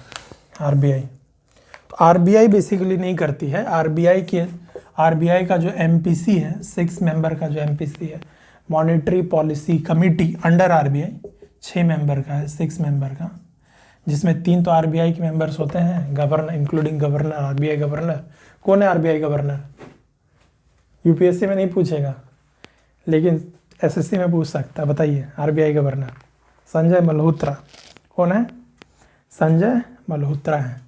Speaker 1: आरबीआई। तो आरबीआई बेसिकली नहीं करती है, आरबीआई का जो एमपीसी है, 6 मेंबर का जो एमपीसी है, monetary policy committee under RBI, 6 member का है, 6 मेंबर का, जिसमें 3 तो आरबीआई के मेंबर्स होते हैं, governor including governor, RBI governor. कौन है आरबीआई गवर्नर? यूपीएससी में नहीं पूछेगा, लेकिन एसएससी में पूछ सकता है। बताइए, आरबीआई गवर्नर संजय मल्होत्रा। कौन है? संजय मल्होत्रा है,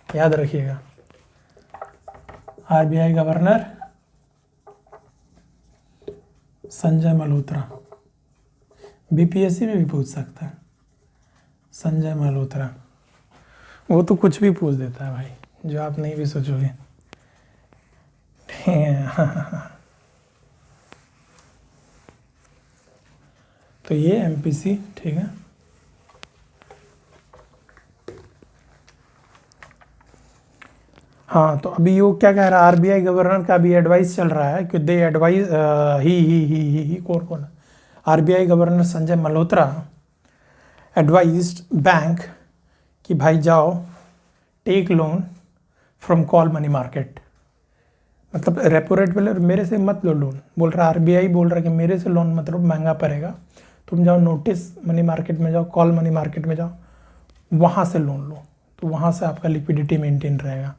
Speaker 1: याद रखिएगा। RBI governor Sanjay Malhotra. BPSC में भी पूछ सकता है, संजय मल्होत्रा। वो तो कुछ भी पूछ देता है भाई, जो आप नहीं भी सोचोगे। तो ये एमपीसी, ठीक है। हाँ, तो अभी वो क्या कह रहा है, आरबीआई गवर्नर का भी एडवाइस चल रहा है कि दे एडवाइस ही कौन? RBI governor Sanjay Malhotra advised bank कि भाई जाओ take loan from call money market. मतलब रेपो रेट पे मेरे से मत लो लोन, बोल रहा आरबीआई बोल रहा है कि मेरे से लोन मत लो, महंगा पड़ेगा। तुम जाओ नोटिस मनी मार्केट में जाओ, कॉल मनी मार्केट में जाओ, वहाँ से लोन लो, तो वहाँ से आपका लिक्विडिटी मेंटेन रहेगा।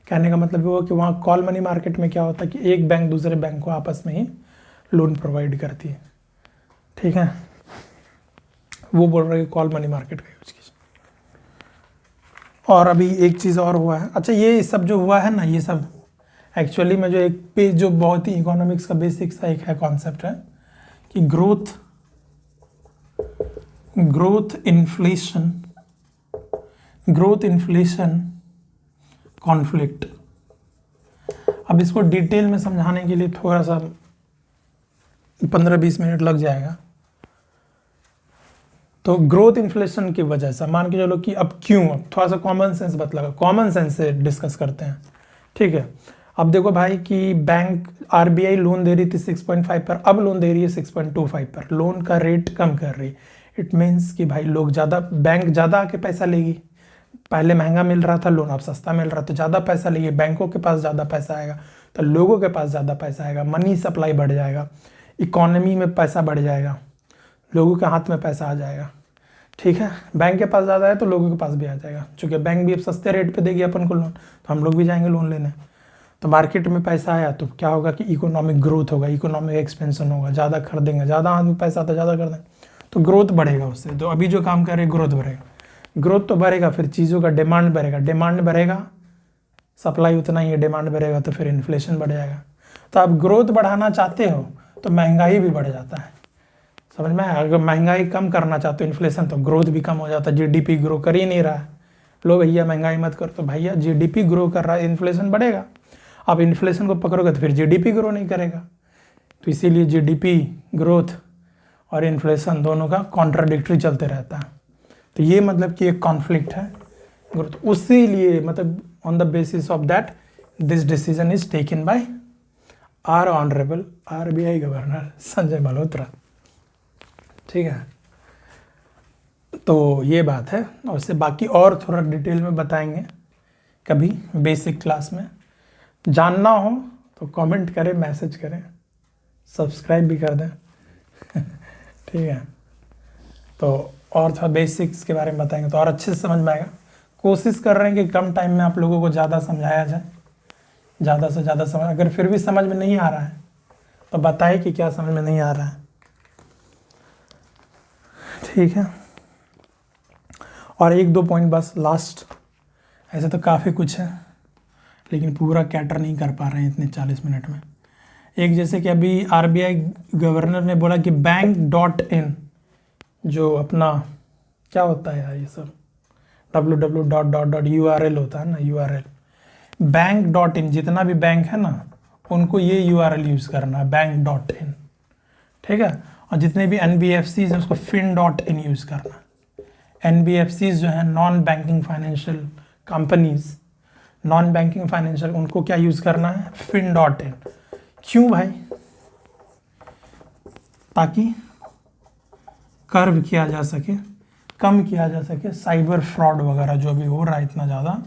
Speaker 1: कहने का मतलब वो कि वहाँ कॉल मनी मार्केट में क्या होता है कि एक बैंक दूसरे बैंक को आपस में ही लोन प्रोवाइड करती है, ठीक है। वो बोल रहे हैं कि कॉल मनी मार्केट का यूज कीजिए। और अभी एक चीज़ और हुआ है। अच्छा, ये सब जो हुआ है ना, ये सब एक्चुअली में जो एक पेज जो बहुत ही इकोनॉमिक्स का बेसिक सा एक है कॉन्सेप्ट है कि ग्रोथ इन्फ्लेशन कॉन्फ्लिक्ट। अब इसको डिटेल में समझाने के लिए थोड़ा सा 15-20 मिनट लग जाएगा। तो ग्रोथ इन्फ्लेशन की वजह से मान के चलो कि अब क्यों, अब थोड़ा सा कॉमन सेंस बतलाओ, कॉमन सेंस से डिस्कस करते हैं, ठीक है। अब देखो भाई कि बैंक आरबीआई लोन दे रही थी 6.5 पर, अब लोन दे रही है 6.25 पर, लोन का रेट कम कर रही। इट मीन्स कि भाई लोग ज़्यादा, बैंक ज़्यादा आके पैसा लेगी। पहले महंगा मिल रहा था लोन, अब सस्ता मिल रहा, तो ज़्यादा पैसा लेगी, बैंकों के पास ज़्यादा पैसा आएगा, तो लोगों के पास ज़्यादा पैसा आएगा, मनी सप्लाई बढ़ जाएगा, इकोनॉमी में पैसा बढ़ जाएगा, लोगों के हाथ में पैसा आ जाएगा, ठीक है। बैंक के पास ज़्यादा है तो लोगों के पास भी आ जाएगा, क्योंकि बैंक भी अब सस्ते रेट पे देगी अपन को लोन, तो हम लोग भी जाएंगे लोन लेने। तो मार्केट में पैसा आया तो क्या होगा कि इकोनॉमिक ग्रोथ होगा, इकोनॉमिक एक्सपेंशन होगा, ज़्यादा खरीदेंगे, ज़्यादा हाथ में पैसा आता ज़्यादा कर देंगे, तो ग्रोथ बढ़ेगा उससे। तो अभी जो काम कर रहे हैं ग्रोथ बढ़ेगा, ग्रोथ तो बढ़ेगा, फिर चीज़ों का डिमांड बढ़ेगा, डिमांड बढ़ेगा, सप्लाई उतना ही है, डिमांड बढ़ेगा तो फिर इन्फ्लेशन बढ़ जाएगा। तो आप ग्रोथ बढ़ाना चाहते हो तो महंगाई भी बढ़ जाता है, समझ में। अगर महंगाई कम करना चाहते हो इन्फ्लेशन, तो ग्रोथ भी कम हो जाता है। जीडीपी ग्रो कर ही नहीं रहा है, लो भैया महंगाई मत करो, तो भैया जीडीपी ग्रो कर रहा है, इन्फ्लेशन बढ़ेगा। आप इन्फ्लेशन को पकड़ोगे तो फिर जीडीपी ग्रो नहीं करेगा। तो इसीलिए जीडीपी ग्रोथ और इन्फ्लेशन दोनों का कॉन्ट्राडिक्टरी चलते रहता है। तो ये मतलब कि एक कॉन्फ्लिक्ट है ग्रोथ, उसी लिए मतलब on the basis of that this decision is taken by our honourable RBI governor Sanjay Malhotra, ठीक है। तो ये बात है, और इससे बाकी और थोड़ा डिटेल में बताएंगे कभी बेसिक क्लास में। जानना हो तो कमेंट करें, मैसेज करें, सब्सक्राइब भी कर दें ठीक है। तो और थोड़ा बेसिक्स के बारे में बताएंगे तो और अच्छे से समझ में आएगा। कोशिश कर रहे हैं कि कम टाइम में आप लोगों को ज़्यादा समझाया जाए, ज़्यादा से ज़्यादा समझ। अगर फिर भी समझ में नहीं आ रहा है तो बताइए कि क्या समझ में नहीं आ रहा है, ठीक है। और एक दो पॉइंट बस लास्ट, ऐसे तो काफ़ी कुछ है लेकिन पूरा कैटर नहीं कर पा रहे हैं इतने 40 मिनट में। एक जैसे कि अभी आरबीआई गवर्नर ने बोला कि बैंक.in जो अपना क्या होता है यार ये सब www.URL होता है ना, URL, बैंक.in जितना भी बैंक है ना उनको ये URL यूज़ करना है, बैंक.in, ठीक है। और जितने भी NBFCs हैं उसको fin.in यूज़ करना है। NBFCs जो है non banking financial companies, non banking financial, उनको क्या यूज़ करना है, fin.in। क्यों भाई, ताकि कर्व किया जा सके, कम किया जा सके साइबर फ्रॉड वगैरह जो भी हो रहा है इतना ज़्यादा,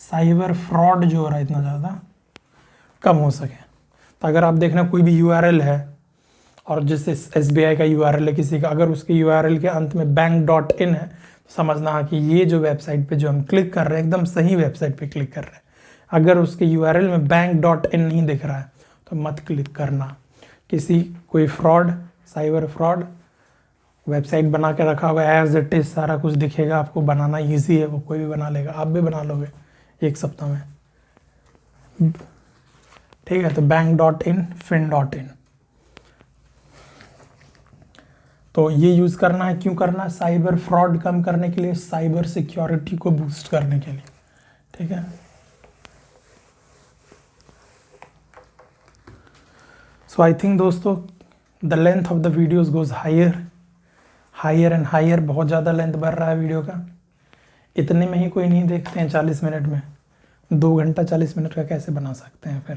Speaker 1: साइबर फ्रॉड जो हो रहा है इतना ज़्यादा कम हो सके। तो अगर आप देखना कोई भी URL है और जैसे SBI का URL है किसी का, अगर उसके URL के अंत में बैंक.in है तो समझना है कि ये जो वेबसाइट पे जो हम क्लिक कर रहे हैं एकदम सही वेबसाइट पे क्लिक कर रहे हैं। अगर उसके URL में बैंक.in नहीं दिख रहा है तो मत क्लिक करना। किसी कोई फ्रॉड, साइबर फ्रॉड वेबसाइट बना के रखा हुआ है एज इट इज, सारा कुछ दिखेगा आपको, बनाना इजी है, वो कोई भी बना लेगा, आप भी बना लोगे 1 सप्ताह में, ठीक है। तो बैंक.in, fin.in, तो ये यूज़ करना है। क्यों करना है, साइबर फ्रॉड कम करने के लिए, साइबर सिक्योरिटी को बूस्ट करने के लिए, ठीक है। सो आई थिंक दोस्तों the length of the videos goes higher and higher, बहुत ज़्यादा लेंथ बढ़ रहा है वीडियो का। इतने में ही कोई नहीं देखते हैं 40 मिनट में, 2 घंटा 40 मिनट का कैसे बना सकते हैं फिर।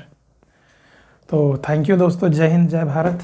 Speaker 1: तो थैंक यू दोस्तों, जय हिंद, जय भारत।